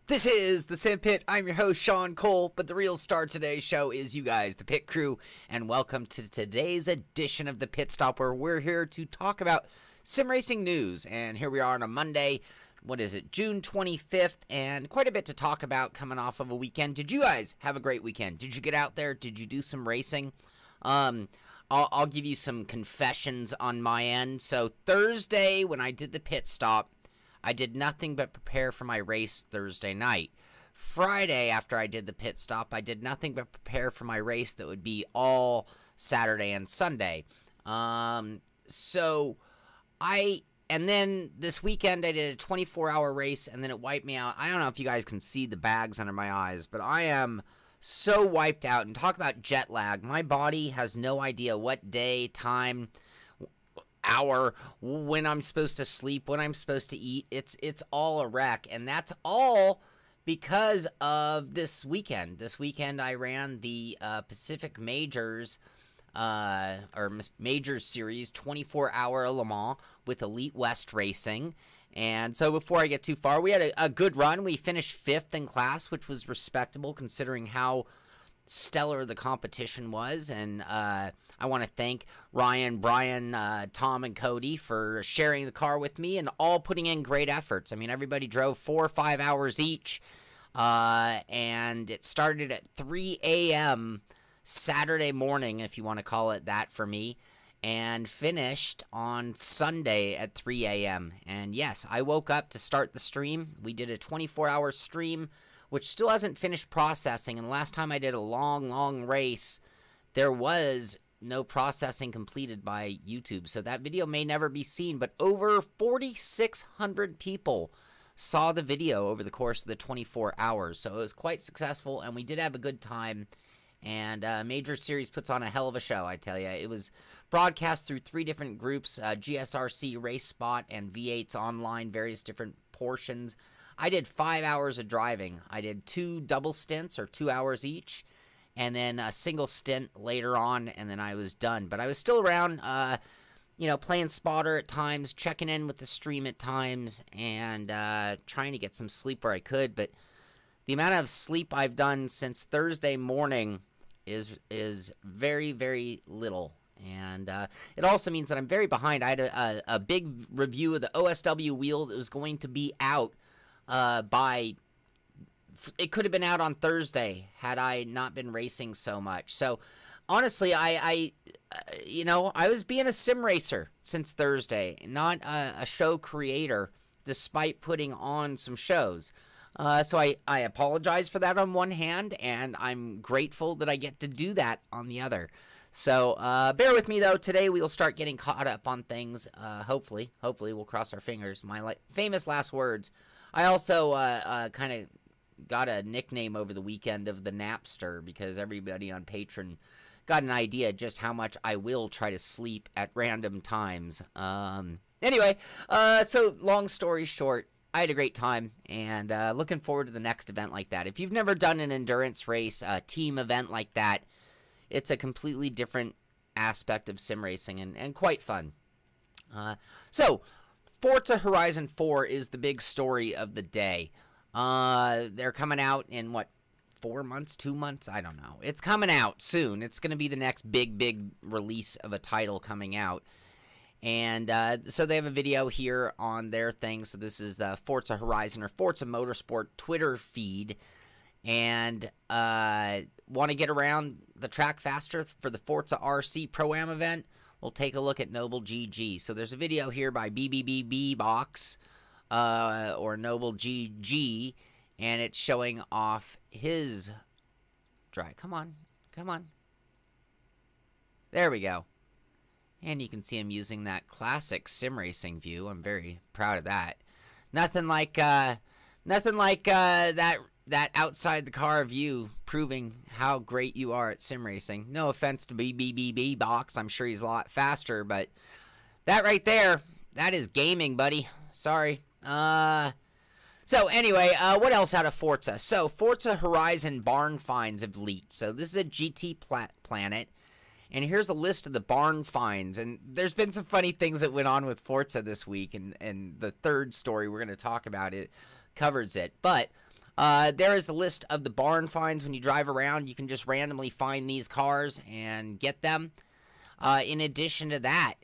This is the Simpit. I'm your host, Sean Cole, but the real star of today's show is you guys, the pit crew, and welcome to today's edition of the Pit Stop, where we're here to talk about sim racing news. And here we are on a Monday, what is it, June 25th, and quite a bit to talk about coming off of a weekend. Did you guys have a great weekend? Did you get out there? Did you do some racing? I'll give you some confessions on my end. So Thursday, when I did the pit stop, I did nothing but prepare for my race Thursday night. Friday, after I did the pit stop, I did nothing but prepare for my race that would be all Saturday and Sunday. And then this weekend I did a 24-hour race, and then it wiped me out. I don't know if you guys can see the bags under my eyes, but I am so wiped out. And talk about jet lag. My body has no idea what day, time, hour, when I'm supposed to sleep, when I'm supposed to eat. It's all a wreck, and that's all because of this weekend. This weekend I ran the Pacific Majors Majors Series 24-hour Le Mans with Elite West Racing. And so before I get too far, we had a good run. We finished 5th in class, which was respectable considering how stellar the competition was. And I want to thank Ryan, Brian, Tom, and Cody for sharing the car with me and all putting in great efforts. I mean, everybody drove 4 or 5 hours each, and it started at 3 a.m. Saturday morning, if you want to call it that for me, and finished on Sunday at 3 a.m. And yes, I woke up to start the stream. We did a 24-hour stream, which still hasn't finished processing. And last time I did a long race, there was no processing completed by YouTube. So that video may never be seen, but over 4,600 people saw the video over the course of the 24 hours. So it was quite successful, and we did have a good time. And Major Series puts on a hell of a show, I tell you. It was broadcast through 3 different groups, GSRC, Race Spot, and V8's online, various different portions. I did 5 hours of driving. I did 2 double stints, or 2 hours each, and then a single stint later on, and then I was done. But I was still around, playing spotter at times, checking in with the stream at times, and trying to get some sleep where I could. But the amount of sleep I've done since Thursday morning is very, very little. And it also means that I'm very behind. I had a big review of the OSW wheel that was going to be out it could have been out on Thursday had I not been racing so much. So honestly, I was being a sim racer since Thursday, not a show creator, despite putting on some shows. So I apologize for that on one hand, and I'm grateful that I get to do that on the other. So bear with me, though. Today we'll start getting caught up on things. Hopefully we'll cross our fingers. My famous last words. I also kind of got a nickname over the weekend of the Napster, because everybody on Patreon got an idea just how much I will try to sleep at random times. Anyway, so long story short, I had a great time, and looking forward to the next event like that. If you've never done an endurance race, a team event like that, it's a completely different aspect of sim racing, and quite fun. So Forza Horizon 4 is the big story of the day. They're coming out in, 4 months, 2 months? I don't know. It's coming out soon. It's going to be the next big release of a title coming out. And so they have a video here on their thing. So this is the Forza Horizon or Forza Motorsport Twitter feed. And want to get around the track faster for the Forza RC Pro-Am event? We'll take a look at Noble GG. So there's a video here by BBBB Box or Noble GG, and it's showing off his drive. Come on. There we go. And you can see him using that classic sim racing view. I'm very proud of that. Nothing like that outside the car view proving how great you are at sim racing. No offense to BBBB Box. I'm sure he's a lot faster, but that right there, that is gaming, buddy. Sorry. So anyway, what else out of Forza? So Forza Horizon barn finds of leaked. So this is a GT planet. And here's a list of the barn finds. And there's been some funny things that went on with Forza this week. And the third story we're going to talk about it covers it. But There is the list of the barn finds. When you drive around, you can just randomly find these cars and get them. In addition to that,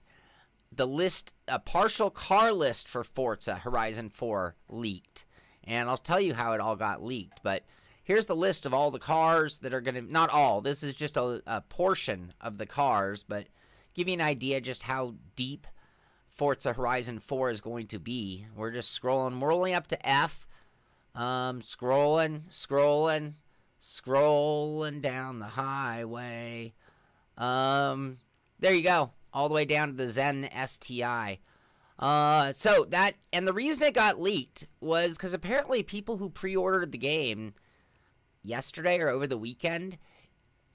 the list, a partial car list for Forza Horizon 4 leaked. And I'll tell you how it all got leaked. But here's the list of all the cars that are going to, not all, this is just a portion of the cars, but give you an idea just how deep Forza Horizon 4 is going to be. We're just scrolling. We're only up to F. Scrolling down the highway. There you go. All the way down to the Zen STI. So that, and the reason it got leaked was because apparently people who pre-ordered the game yesterday or over the weekend,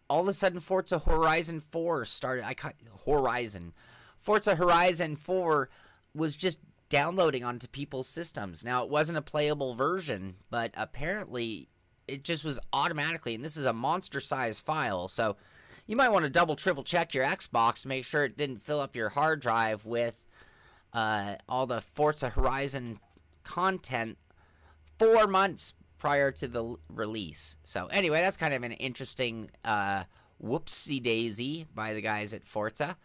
all of a sudden Forza Horizon 4 started. Forza Horizon 4 was just downloading onto people's systems. Now, it wasn't a playable version, but apparently it just was automatically, and this is a monster-sized file, so you might want to double, triple check your Xbox to make sure it didn't fill up your hard drive with all the Forza Horizon content 4 months prior to the release. So anyway, that's kind of an interesting whoopsie-daisy by the guys at Forza.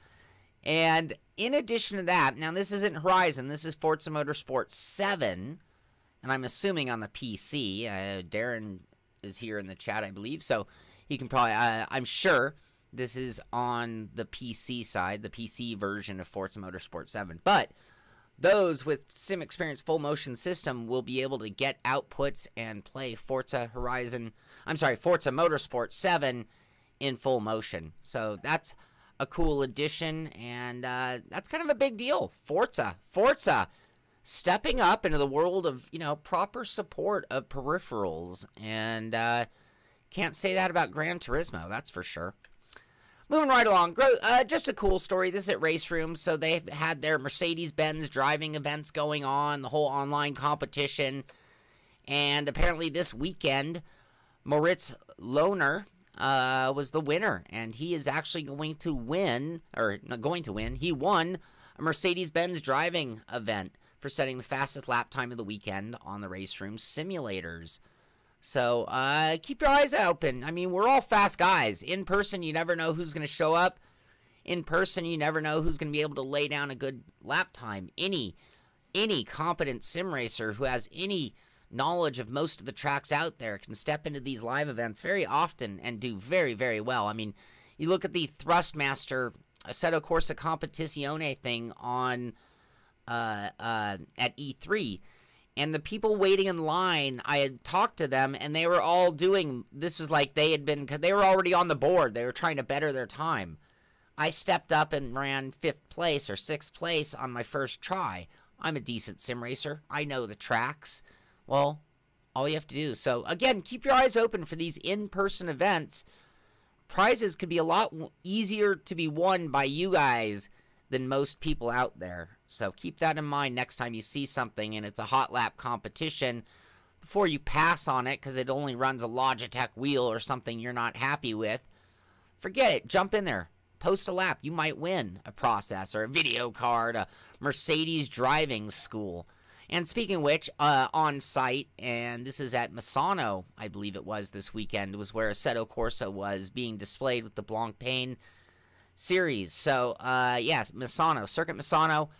And in addition to that, now this isn't Horizon, this is Forza Motorsport 7, and I'm assuming on the PC. Darren is here in the chat, I believe, so he can probably, I'm sure this is on the PC side, the PC version of Forza Motorsport 7. But those with Sim Experience Full Motion System will be able to get outputs and play Forza Motorsport 7 in full motion. So that's a cool addition, and that's kind of a big deal. Forza stepping up into the world of, you know, proper support of peripherals, and can't say that about Gran Turismo, that's for sure. Moving right along, just a cool story. This is at Race Room, so they've had their Mercedes-Benz driving events going on, the whole online competition, and apparently this weekend, Moritz Lohner was the winner, and he is actually going to win, or not going to win, he won a Mercedes-Benz driving event for setting the fastest lap time of the weekend on the Race Room simulators. So, keep your eyes open. I mean, we're all fast guys. In person, you never know who's going to show up. In person, you never know who's going to be able to lay down a good lap time. Any competent sim racer who has any knowledge of most of the tracks out there can step into these live events very often and do very, very well. I mean, you look at the Thrustmaster Assetto Corsa Competizione thing on at E3, and the people waiting in line, I had talked to them, and they were all doing, this was like they were already on the board. They were trying to better their time. I stepped up and ran 5th place or 6th place on my first try. I'm a decent sim racer. I know the tracks. Well, all you have to do. So, again, keep your eyes open for these in-person events. Prizes could be a lot easier to be won by you guys than most people out there. So keep that in mind next time you see something and it's a hot lap competition before you pass on it because it only runs a Logitech wheel or something you're not happy with. Forget it. Jump in there. Post a lap. You might win a processor, a video card, a Mercedes driving school. And speaking of which, on site, and this is at Misano, I believe it was this weekend, was where Assetto Corsa was being displayed with the Blancpain series. So, yes, Misano, Circuit Misano,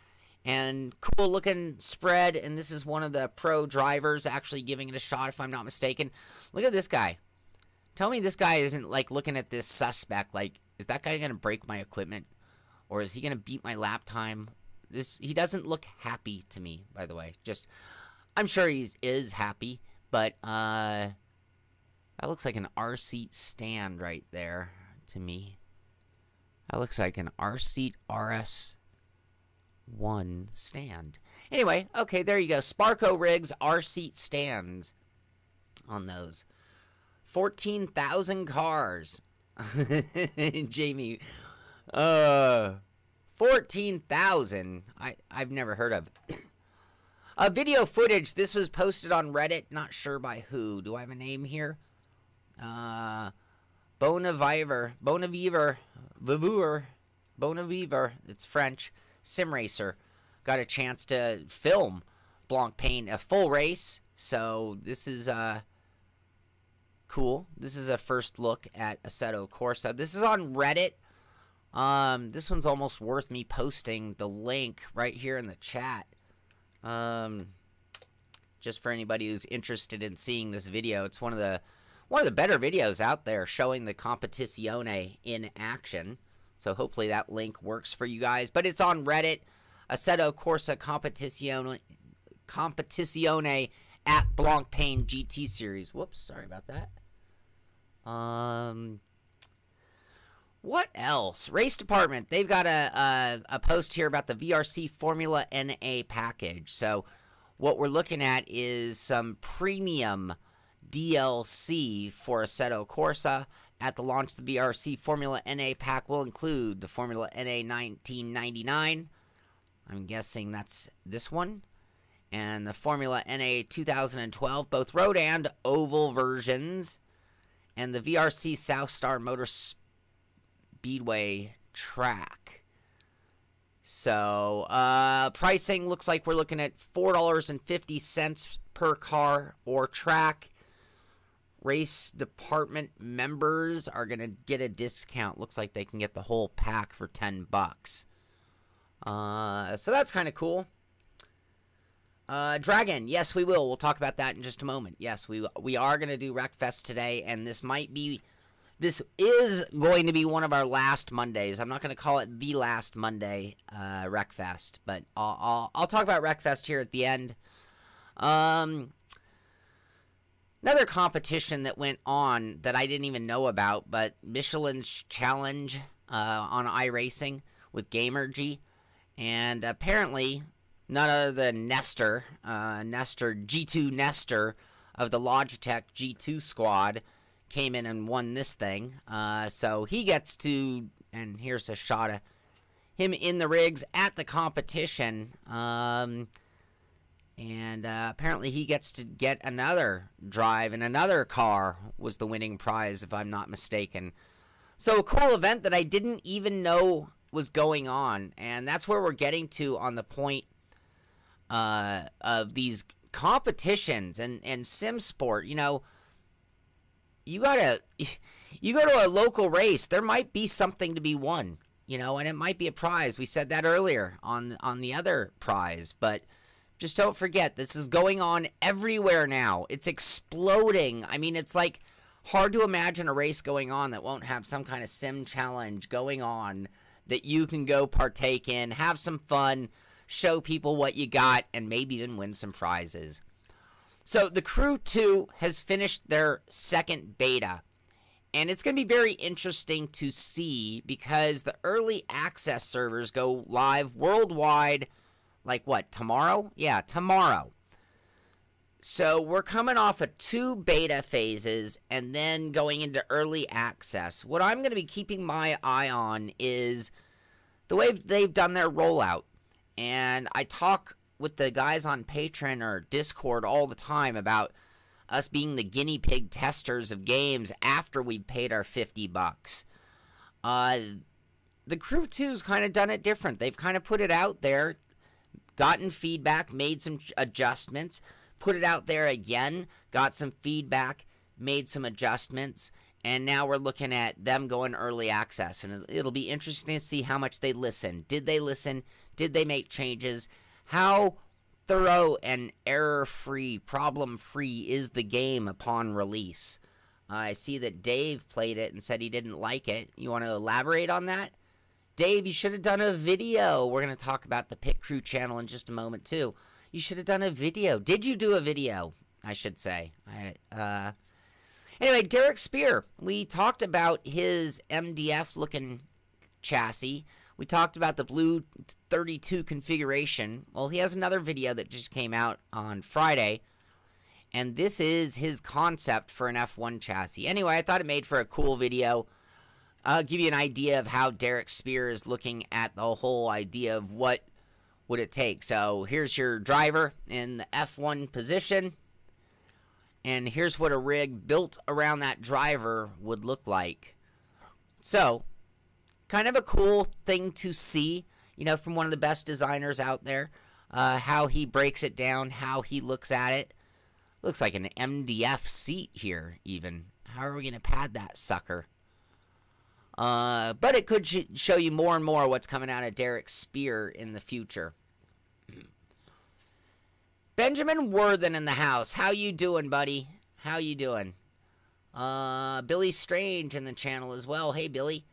and cool looking spread, and this is one of the pro drivers actually giving it a shot, if I'm not mistaken. Look at this guy. Tell me this guy isn't, like, looking at this suspect, like, is that guy going to break my equipment? Or is he going to beat my lap time? He doesn't look happy to me, by the way. Just, I'm sure he is happy, but, that looks like an R-seat stand right there to me. That looks like an R-seat RS1 stand. Anyway, okay, there you go. Sparco rigs, R-seat stands on those. 14,000 cars. Jamie, 14,000. I've never heard of. Video footage. This was posted on Reddit. Not sure by who. Do I have a name here? Bonaviver. It's French. Sim racer. Got a chance to film Blancpain, a full race. So this is cool. This is a first look at Assetto Corsa. This is on Reddit. This one's almost worth me posting the link right here in the chat. Just for anybody who's interested in seeing this video. It's one of the better videos out there showing the Competizione in action. So hopefully that link works for you guys. But it's on Reddit. Assetto Corsa Competizione at Blancpain GT Series. Whoops, sorry about that. What else? Race Department. They've got a post here about the VRC Formula NA package. So what we're looking at is some premium DLC for Assetto Corsa. At the launch, the VRC Formula NA pack will include the Formula NA 1999. I'm guessing that's this one. And the Formula NA 2012, both road and oval versions. And the VRC South Star Motor Speedway track. So, pricing looks like we're looking at $4.50 per car or track. Race Department members are going to get a discount. Looks like they can get the whole pack for $10. So that's kind of cool. Dragon, yes, we will. We'll talk about that in just a moment. Yes, we are going to do Wreckfest today, and this is going to be one of our last Mondays. I'm not going to call it the last Monday Wreckfest, but I'll talk about Wreckfest here at the end. Another competition that went on that I didn't even know about, but Michelin's Challenge on iRacing with Gamergy, and apparently none other than Nestor, G2 Nestor of the Logitech G2 squad came in and won this thing. So he gets to, and here's a shot of him in the rigs at the competition. And apparently he gets to get another drive in another car was the winning prize, if I'm not mistaken. So a cool event that I didn't even know was going on. And that's where we're getting to on the point of these competitions and sim sport. You know, you go to a local race, there might be something to be won, you know, and it might be a prize. We said that earlier on the other prize, but just don't forget, this is going on everywhere now. It's exploding. I mean, it's like hard to imagine a race going on that won't have some kind of sim challenge going on that you can go partake in, have some fun, show people what you got, and maybe even win some prizes. So the Crew 2 has finished their second beta, and it's going to be very interesting to see because the early access servers go live worldwide, like what, tomorrow? Yeah, tomorrow. So we're coming off of 2 beta phases and then going into early access. What I'm going to be keeping my eye on is the way they've done their rollout. And I talk with the guys on Patreon or Discord all the time about us being the guinea pig testers of games after we paid our $50. The Crew 2's kind of done it different. They've kind of put it out there, gotten feedback, made some adjustments, put it out there again, got some feedback, made some adjustments, and now we're looking at them going early access. And it'll be interesting to see how much they listen. Did they listen? Did they make changes? How thorough and error-free, problem-free is the game upon release? I see that Dave played it and said he didn't like it. You want to elaborate on that? Dave, you should have done a video. We're going to talk about the Pit Crew channel in just a moment, too. You should have done a video. Did you do a video, I should say? Anyway, Derek Speare. We talked about his MDF-looking chassis. We talked about the Blue 32 configuration. Well, he has another video that just came out on Friday. And this is his concept for an F1 chassis. Anyway, I thought it made for a cool video. I'll give you an idea of how Derek Speare is looking at the whole idea of what would it take. So here's your driver in the F1 position. And here's what a rig built around that driver would look like. So, kind of a cool thing to see, you know, from one of the best designers out there. How he breaks it down, how he looks at it. Looks like an MDF seat here, even. How are we going to pad that sucker? But it could show you more and more what's coming out of Derek Speare in the future. Benjamin Worthen in the house. How you doing, buddy? How you doing? Billy Strange in the channel as well. Hey, Billy.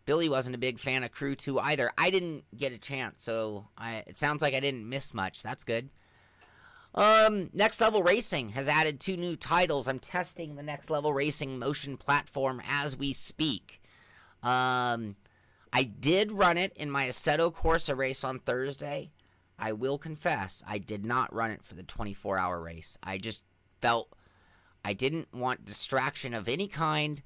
Billy wasn't a big fan of Crew 2 either. I didn't get a chance, so it sounds like I didn't miss much. That's good. Next Level Racing has added 2 new titles. I'm testing the Next Level Racing motion platform as we speak. I did run it in my Assetto Corsa race on Thursday. I will confess, I did not run it for the 24-hour race. I just felt I didn't want distraction of any kind.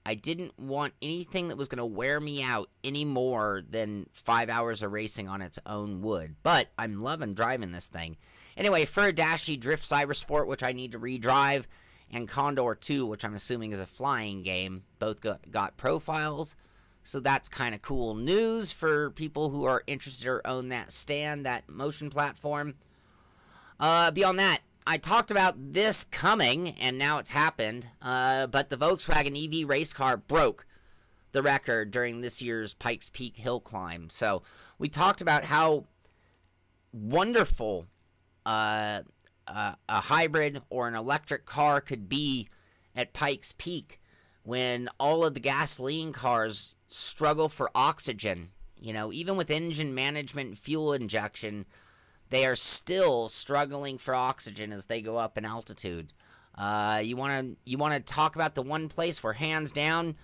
I didn't want anything that was going to wear me out any more than 5 hours of racing on its own would. But I'm loving driving this thing. Anyway, Furadashi Drift Cybersport, which I need to redrive, and Condor 2, which I'm assuming is a flying game, both got profiles. So that's kind of cool news for people who are interested or own that stand, that motion platform. Beyond that, I talked about this coming, and now it's happened, but the Volkswagen EV race car broke the record during this year's Pikes Peak hill climb. So we talked about how wonderful a hybrid or an electric car could be at Pikes Peak when all of the gasoline cars struggle for oxygen. You know, even with engine management and fuel injection, they are still struggling for oxygen as they go up in altitude. You want to talk about the one place where, hands down,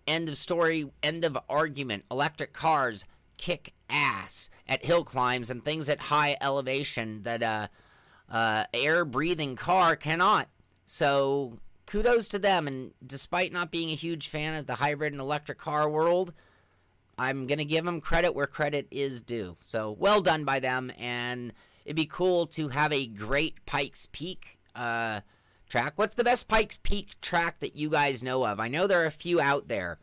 end of story, end of argument, electric cars kick ass at hill climbs and things at high elevation that air-breathing car cannot. So kudos to them, and despite not being a huge fan of the hybrid and electric car world, I'm going to give them credit where credit is due. So well done by them, and it'd be cool to have a great Pikes Peak track. What's the best Pikes Peak track that you guys know of? I know there are a few out there.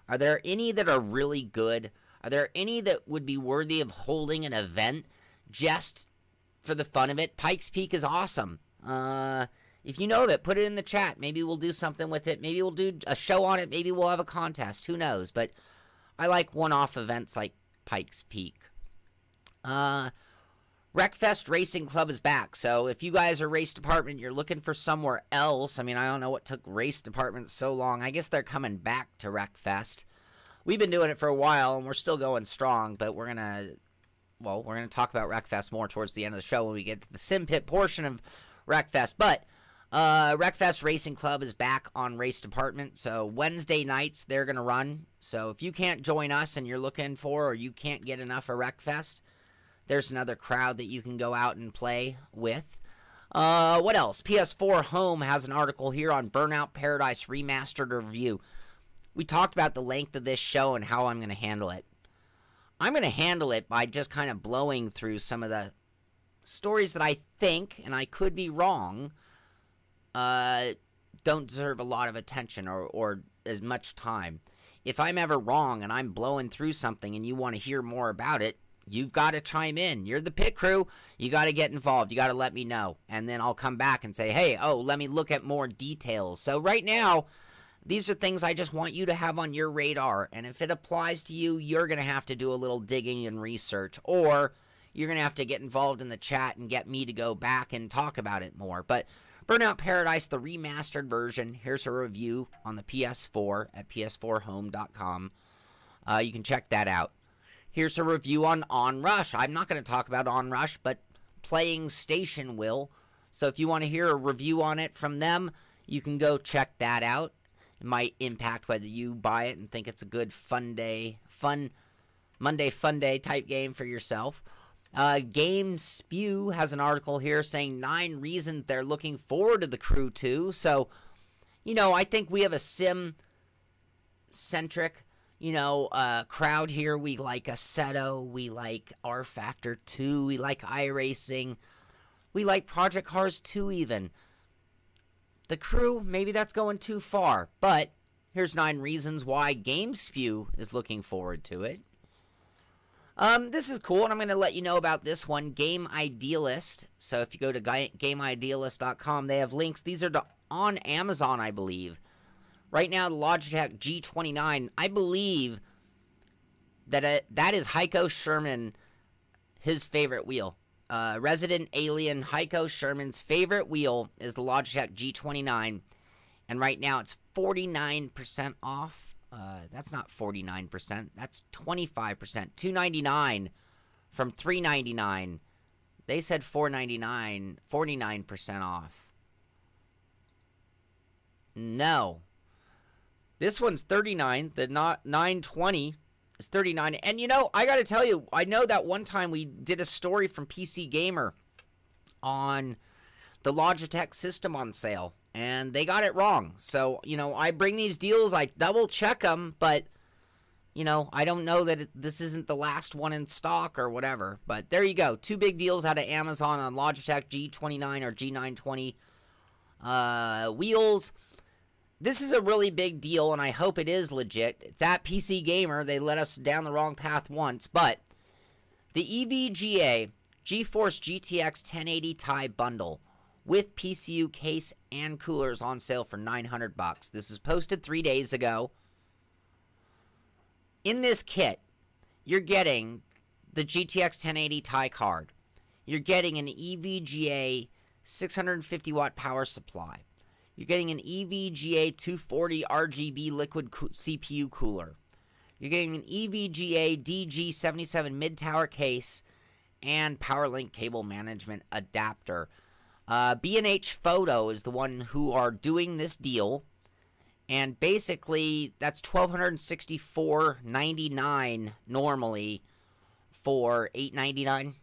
Are there any that are really good? Are there any that would be worthy of holding an event just for the fun of it? Pikes Peak is awesome. If you know of it, put it in the chat. Maybe we'll do something with it. Maybe we'll do a show on it. Maybe we'll have a contest. Who knows? But I like one-off events like Pikes Peak. Wreckfest Racing Club is back. So if you guys are race department, you're looking for somewhere else. I mean, I don't know what took race department so long. I guess they're coming back to Wreckfest. We've been doing it for a while, and we're still going strong. But we're going to talk about Wreckfest more towards the end of the show when we get to the Simpit portion of Wreckfest. But Wreckfest Racing Club is back on race department. So Wednesday nights they're going to run. So if you can't join us and you're looking for, or you can't get enough of Wreckfest, there's another crowd that you can go out and play with. What else? PS4 Home has an article here on Burnout Paradise Remastered Review. We talked about the length of this show and how I'm going to handle it. I'm going to handle it by just kind of blowing through some of the stories that I think, and I could be wrong, don't deserve a lot of attention or as much time. If I'm ever wrong and I'm blowing through something and you want to hear more about it, you've got to chime in. You're the pit crew. You got to get involved. You got to let me know. And then I'll come back and say, hey, let me look at more details. So right now, these are things I just want you to have on your radar. And if it applies to you, you're going to have to do a little digging and research. Or you're going to have to get involved in the chat and get me to go back and talk about it more. But Burnout Paradise, the remastered version. Here's a review on the PS4 at ps4home.com. You can check that out. Here's a review on Onrush. I'm not going to talk about Onrush, but Playing Station will. So if you want to hear a review on it from them, you can go check that out. It might impact whether you buy it and think it's a good Monday fun day type game for yourself. Game Spew has an article here saying 9 reasons they're looking forward to the Crew 2. So, I think we have a sim-centric, crowd here. We like Assetto. We like R-Factor 2. We like iRacing. We like Project Cars 2 even. The Crew, maybe that's going too far. But here's 9 reasons why Game Spew is looking forward to it. This is cool, and I'm going to let you know about this one, Game Idealist. So if you go to GameIdealist.com, they have links. These are on Amazon, I believe. Right now, the Logitech G29, I believe that that is Heiko Sherman, his favorite wheel. Resident Alien Heiko Sherman's favorite wheel is the Logitech G29. And right now, it's 49% off. That's not 49%. That's 25%. $299 from $399. They said $499, 49% off. No. This one's $39. The 920 is $39. And you know, I got to tell you, I know that one time we did a story from PC Gamer on the Logitech system on sale, and they got it wrong. So, you know, I bring these deals, I double check them, but, you know, I don't know that this isn't the last one in stock or whatever. But there you go. 2 big deals out of Amazon on Logitech G29 or G920 wheels. This is a really big deal, and I hope it is legit. It's at PC Gamer. They led us down the wrong path once, but the EVGA GeForce GTX 1080 Ti bundle with PCU case and coolers on sale for $900. This is posted 3 days ago. In this kit, you're getting the GTX 1080 Ti card. You're getting an EVGA 650 watt power supply. You're getting an EVGA 240 RGB liquid CPU cooler. You're getting an EVGA DG77 mid-tower case and PowerLink cable management adapter. B&H Photo is the one who are doing this deal. And basically, that's $1,264.99 normally for $899.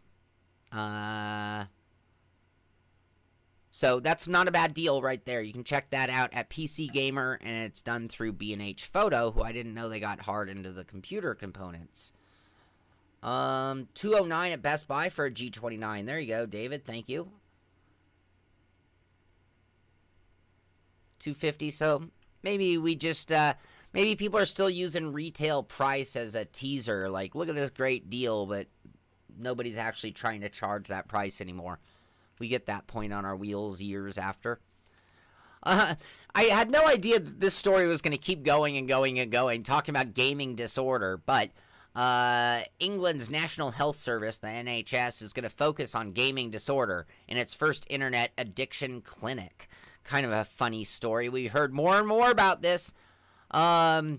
So that's not a bad deal right there. You can check that out at PC Gamer, and it's done through B&H Photo, who I didn't know they got hard into the computer components. $209 at Best Buy for a G29. There you go, David. Thank you. $250. So maybe we just maybe people are still using retail price as a teaser. Like, look at this great deal, but nobody's actually trying to charge that price anymore. We get that point on our wheels years after. I had no idea that this story was going to keep going and going and going, talking about gaming disorder, but England's National Health Service, the NHS, is going to focus on gaming disorder in its first internet addiction clinic. Kind of a funny story. We heard more and more about this. There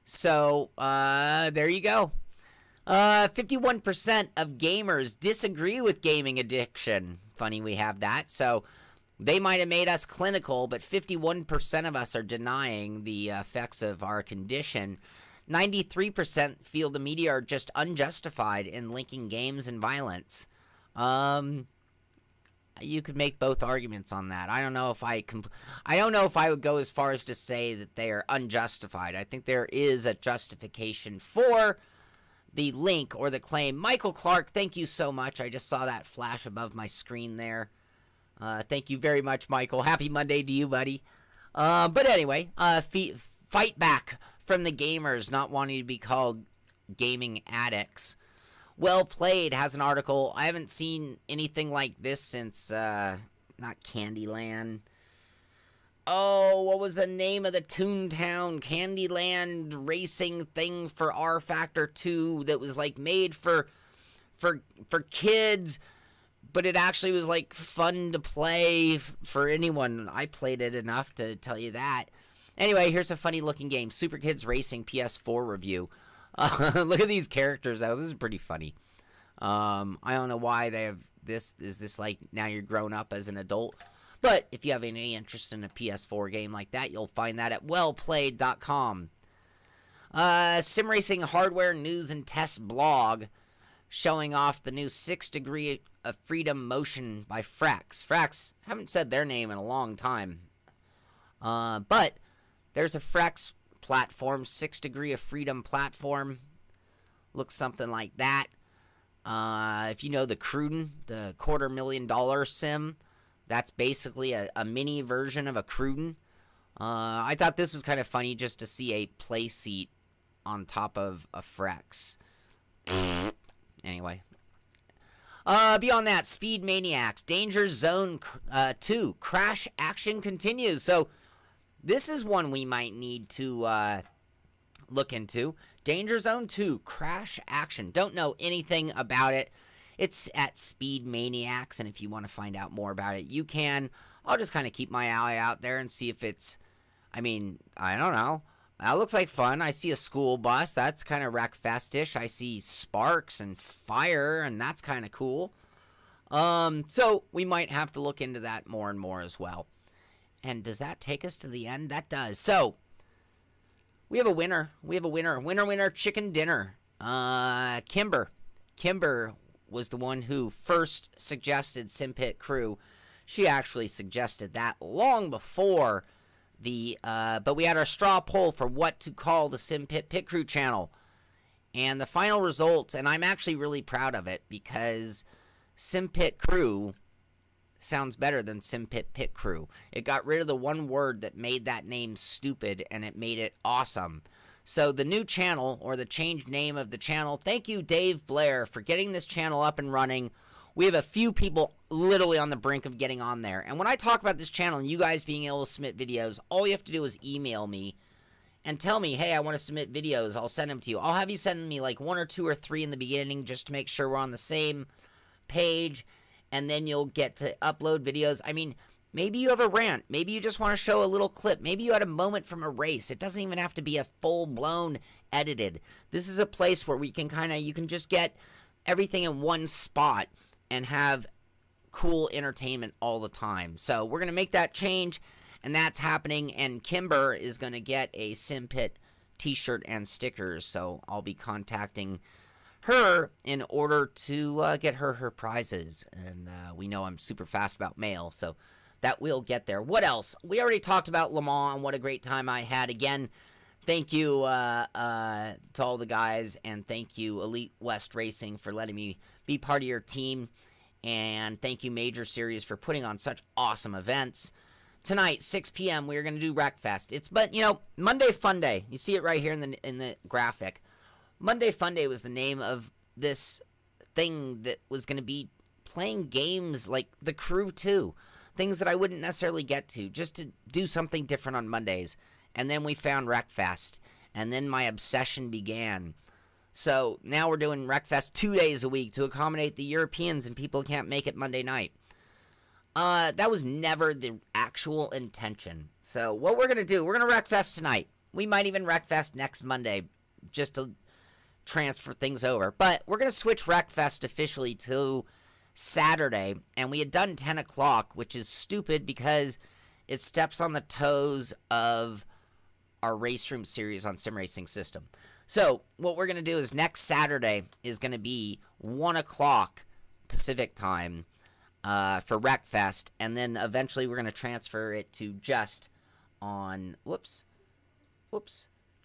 you go. 51% of gamers disagree with gaming addiction. Funny we have that. So they might have made us clinical, but 51% of us are denying the effects of our condition. 93% feel the media are just unjustified in linking games and violence. You could make both arguments on that. I don't know if I would go as far as to say that they are unjustified. I think there is a justification for the link or the claim. Michael Clark, thank you so much. I just saw that flash above my screen there. Thank you very much, Michael. Happy Monday to you, buddy. But anyway, fight back from the gamers not wanting to be called gaming addicts. Well Played has an article. I haven't seen anything like this since, not Candyland. Oh, what was the name of the Toontown Candyland racing thing for R Factor 2 that was like made for kids, but it actually was like fun to play for anyone. I played it enough to tell you that. Anyway, here's a funny looking game. Super Kids Racing PS4 review. Look at these characters out. This is pretty funny. I don't know why they have this. Is this like now you're grown up as an adult? But if you have any interest in a PS4 game like that, you'll find that at wellplayed.com. Sim Racing Hardware News and Test blog showing off the new 6 Degree of Freedom motion by Frex. Frex, haven't said their name in a long time. But there's a Frex platform, 6 Degree of Freedom platform. Looks something like that. If you know the Cruden, the $250,000 sim, that's basically a mini version of a Cruden. I thought this was kind of funny just to see a play seat on top of a Frex. Anyway. Beyond that, Speed Maniacs, Danger Zone 2, Crash action continues. So, This is one we might need to look into. Danger Zone 2, Crash Action. Don't know anything about it. It's at Speed Maniacs, and if you want to find out more about it, you can. I'll just kind of keep my eye out there and see if it's, I mean, I don't know. That looks like fun. I see a school bus. That's kind of Wreckfest-ish. I see sparks and fire, and that's kind of cool. So we might have to look into that more and more as well. And does that take us to the end? That does. So we have a winner. We have a winner. Winner, winner, chicken dinner. Kimber. Kimber was the one who first suggested Simpit Crew. She actually suggested that long before the, but we had our straw poll for what to call the Simpit Pit Crew channel. And the final results, and I'm actually really proud of it, because Simpit Crew sounds better than Simpit Pit Crew. It got rid of the one word that made that name stupid, and it made it awesome. So the new channel, or the changed name of the channel, thank you, Dave Blair, for getting this channel up and running. We have a few people literally on the brink of getting on there. And when I talk about this channel and you guys being able to submit videos, all you have to do is email me and tell me, hey, I want to submit videos. I'll send them to you. I'll have you send me like 1 or 2 or 3 in the beginning just to make sure we're on the same page. And then you'll get to upload videos. I mean, maybe you have a rant. Maybe you just want to show a little clip. Maybe you had a moment from a race. It doesn't even have to be a full-blown edited. This is a place where we can kind of, you can just get everything in one spot and have cool entertainment all the time. So we're going to make that change, and that's happening. And Kimber is going to get a Simpit t-shirt and stickers. So I'll be contacting her in order to get her prizes. And we know I'm super fast about mail, so that will get there. What else? We already talked about Le Mans and what a great time I had. Again, thank you to all the guys, and thank you Elite West Racing for letting me be part of your team, and thank you Major Series for putting on such awesome events. Tonight, 6 p.m., we're going to do Wreckfest. It's, but, you know, Monday Fun Day. You see it right here in the graphic. Monday Fun Day was the name of this thing that was going to be playing games like The Crew 2. Things that I wouldn't necessarily get to, just to do something different on Mondays. And then we found Wreckfest, and then my obsession began. So now we're doing Wreckfest 2 days a week to accommodate the Europeans and people who can't make it Monday night. That was never the actual intention. So what we're going to do, we're going to Wreckfest tonight. We might even Wreckfest next Monday just to transfer things over. But we're going to switch Wreckfest officially to Saturday. And we had done 10 o'clock, which is stupid because it steps on the toes of our Race Room series on Sim Racing System. So what we're going to do is next Saturday is going to be 1 o'clock Pacific time for Wreckfest. And then eventually we're going to transfer it to just on,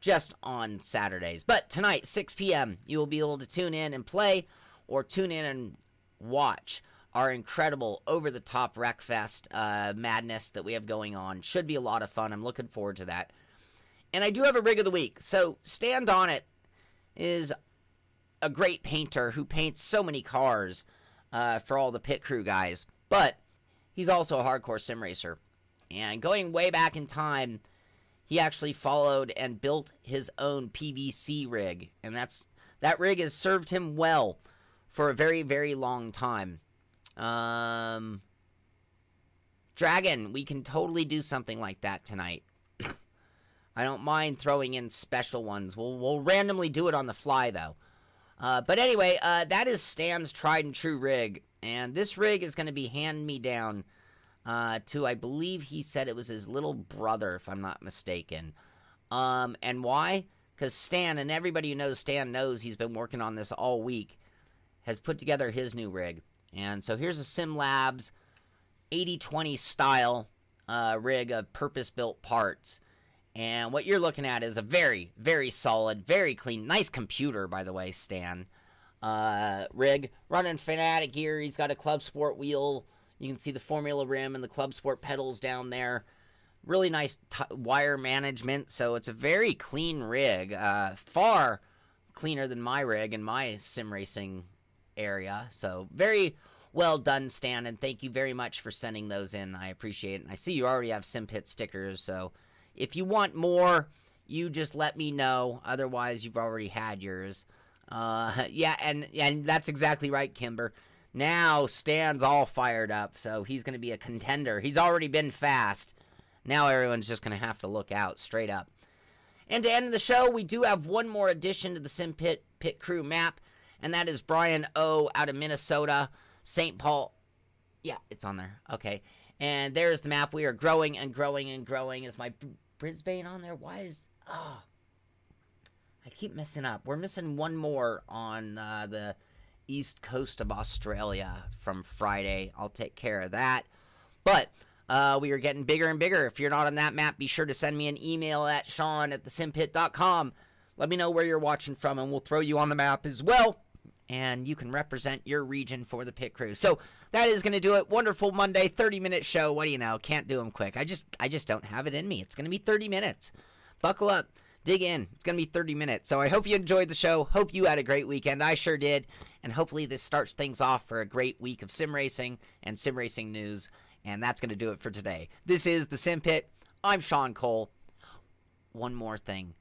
just on Saturdays. But tonight, 6 p.m., you will be able to tune in and play, or tune in and watch our incredible over-the-top Wreckfest madness that we have going on. Should be a lot of fun. I'm looking forward to that. And I do have a rig of the week. So Stand On It is a great painter who paints so many cars for all the pit crew guys. But he's also a hardcore sim racer. And going way back in time, he actually followed and built his own PVC rig. And that rig has served him well for a very, very long time. Dragon, we can totally do something like that tonight. I don't mind throwing in special ones. We'll randomly do it on the fly, though. But anyway, that is Stan's tried and true rig. And this rig is going to be hand-me-down to, I believe he said it was his little brother, if I'm not mistaken. And why? Because Stan, and everybody who knows Stan knows he's been working on this all week, has put together his new rig. And so here's a Sim Labs 80/20 style rig of purpose-built parts. And what you're looking at is a very, very solid, very clean, nice computer, by the way, Stan. Rig, running Fanatic gear. He's got a Club Sport wheel. You can see the Formula rim and the Club Sport pedals down there. Really nice wire management. So it's a very clean rig. Far cleaner than my rig in my sim racing area. So very well done, Stan. And thank you very much for sending those in. I appreciate it. And I see you already have Simpit stickers. So If you want more, you just let me know. Otherwise, you've already had yours. Yeah, and that's exactly right, Kimber. Now Stan's all fired up, so he's going to be a contender. He's already been fast. Now everyone's just going to have to look out, straight up. And to end the show, we do have one more addition to the Simpit Pit Crew map, and that is Brian O. out of Minnesota, St. Paul. Yeah, it's on there. Okay. And there's the map. We are growing and growing and growing. Is my Brisbane on there? Why is... Oh. I keep messing up. We're missing one more on the east coast of Australia from Friday. I'll take care of that. But we are getting bigger and bigger. If you're not on that map, be sure to send me an email at sean@thesimpit.com. Let me know where you're watching from, and we'll throw you on the map as well. And you can represent your region for the Pit Crew. So that is going to do it. Wonderful Monday, 30-minute show. What do you know? Can't do them quick. I just don't have it in me. It's going to be 30 minutes. Buckle up. Dig in. It's going to be 30 minutes. So I hope you enjoyed the show. Hope you had a great weekend. I sure did. And hopefully this starts things off for a great week of sim racing and sim racing news. And that's going to do it for today. This is the Simpit. I'm Sean Cole. One more thing.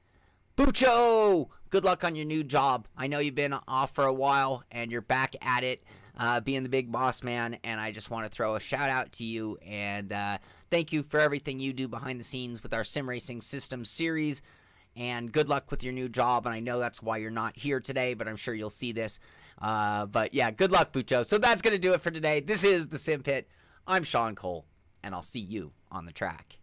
Bucho! Good luck on your new job. I know you've been off for a while, and you're back at it, being the big boss man, and I just want to throw a shout-out to you, and thank you for everything you do behind the scenes with our Sim Racing Systems series, and good luck with your new job, and I know that's why you're not here today, but I'm sure you'll see this. But yeah, good luck, Bucho. So that's going to do it for today. This is the Simpit. I'm Sean Cole, and I'll see you on the track.